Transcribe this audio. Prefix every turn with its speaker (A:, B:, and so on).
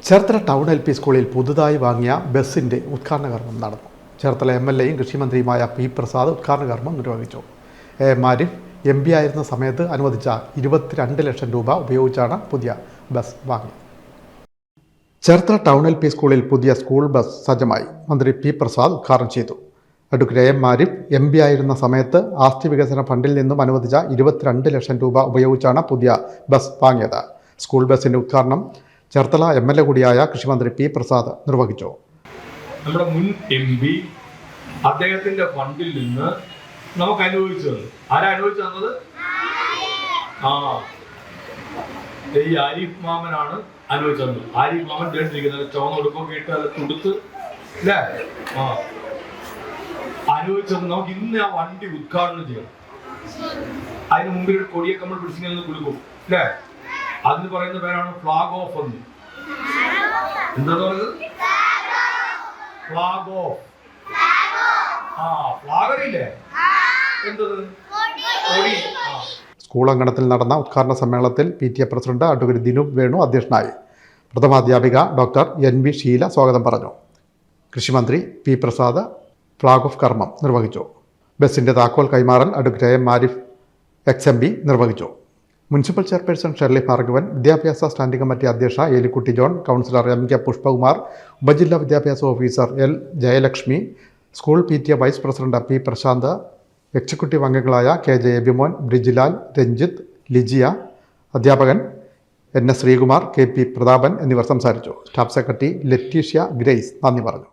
A: Cherthala town LP സ്കൂളിൽ പുതുതായി വാങ്ങിയ ബസിൻ്റെ ഉദ്ഘാടന കർമ്മം നടന്നു. ചേർത്തല MLAയും കൃഷിമന്ത്രിയുമായ P. പ്രസാദ് ഉദ്ഘാടന കർമ്മം നിർവഹിച്ചു. മാരിഫ് MP ആയിരുന്ന സമയത്ത് അനുവദിച്ച 22 ലക്ഷം രൂപ ഉപയോഗിച്ചാണ് പുതിയ ബസ് വാങ്ങിയത്. ചേർത്തല ടൗൺ LP സ്കൂളിൽ പുതിയ സ്കൂൾ ബസ് സജ്ജമായി. മന്ത്രി P. പ്രസാദ് ഉദ്ഘാടനം ചെയ്തു. അഡ്വക്കേറ്റ് മാരിഫ് MP ആയിരുന്ന സമയത്ത് ആസ്തി വികസന ഫണ്ടിൽ നിന്നും അനുവദിച്ച 22 ലക്ഷം രൂപ ഉപയോഗിച്ചാണ് പുതിയ ബസ് വാങ്ങിയത്. സ്കൂൾ ബസിൻ്റെ ഉദ്ഘാടനം ചേർത്തല MLA കൂടിയായ കൃഷിമന്ത്രി P. പ്രസാദ് നിർവഹിച്ചു.
B: നമ്മുടെ മുൻ MP അദ്ദേഹത്തിന്റെ ഫണ്ടിൽ നിന്ന് നമുക്ക് അനുവദിച്ചു തന്നു. ആരാ അനുവദിച്ചു തന്നത്? ഈ ആരിഫ് മാമനാണ് അനുവദിച്ചു തന്നത്. ആരിഫ് മാമൻ കേട്ടിരിക്കുന്നത് ചുവന്ന ഉടുപ്പൊക്കെ ഇട്ട് അത് കൊടുത്ത് അല്ലേ അനുവദിച്ചത്. നമുക്ക് ഇന്ന് ആ വണ്ടി ഉദ്ഘാടനം ചെയ്യണം. അതിന് മുമ്പിൽ ഒരു കൊടിയൊക്കെ നമ്മൾ പിടിച്ചിങ്ങനെ കൊടുക്കും അല്ലേ? അതിന് പറയുന്ന പേരാണ് ഫ്ലാഗ് ഓഫ് എന്ന്. എന്താ പറയുന്നത്? Flag off. ഫ്ലാഗ് അറിയില്ലേ? എന്തത്? കൊടി.
A: സ്കൂൾ അങ്കണത്തിൽ നടന്ന ഉദ്ഘാടന സമ്മേളനത്തിൽ PTA president advocate Dinoop Venu അധ്യക്ഷനായി. പ്രഥമാധ്യാപിക ഡോക്ടർ NV ഷീല സ്വാഗതം പറഞ്ഞു. കൃഷിമന്ത്രി P. പ്രസാദ് ഫ്ലാഗ് ഓഫ് കർമ്മം നിർവഹിച്ചു. ബസിന്റെ താക്കോൽ കൈമാറൽ അഡ്വക്കേറ്റ് മാരിഫ് XMB നിർവഹിച്ചു. മുനിസിപ്പൽ ചെയർപേഴ്സൺ ഷെർലി ഭാർഗവൻ, വിദ്യാഭ്യാസ സ്റ്റാൻഡിംഗ് കമ്മിറ്റി അധ്യക്ഷ ഏലിക്കുട്ടി ജോൺ, കൗൺസിലർ MK പുഷ്പകുമാർ, ഉപജില്ലാ വിദ്യാഭ്യാസ officer L. Jayalakshmi, school PTA vice president P. Prashanth, executive അംഗങ്ങളായ KJ എബിമോൻ, ബ്രിജിലാൽ, രഞ്ജിത്ത്, ലിജിയ, അധ്യാപകൻ NS ശ്രീകുമാർ, KP പ്രതാപൻ എന്നിവർ സംസാരിച്ചു. സ്റ്റാഫ് സെക്രട്ടറി ലറ്റീഷ്യ ഗ്രേസ് നന്ദി പറഞ്ഞു.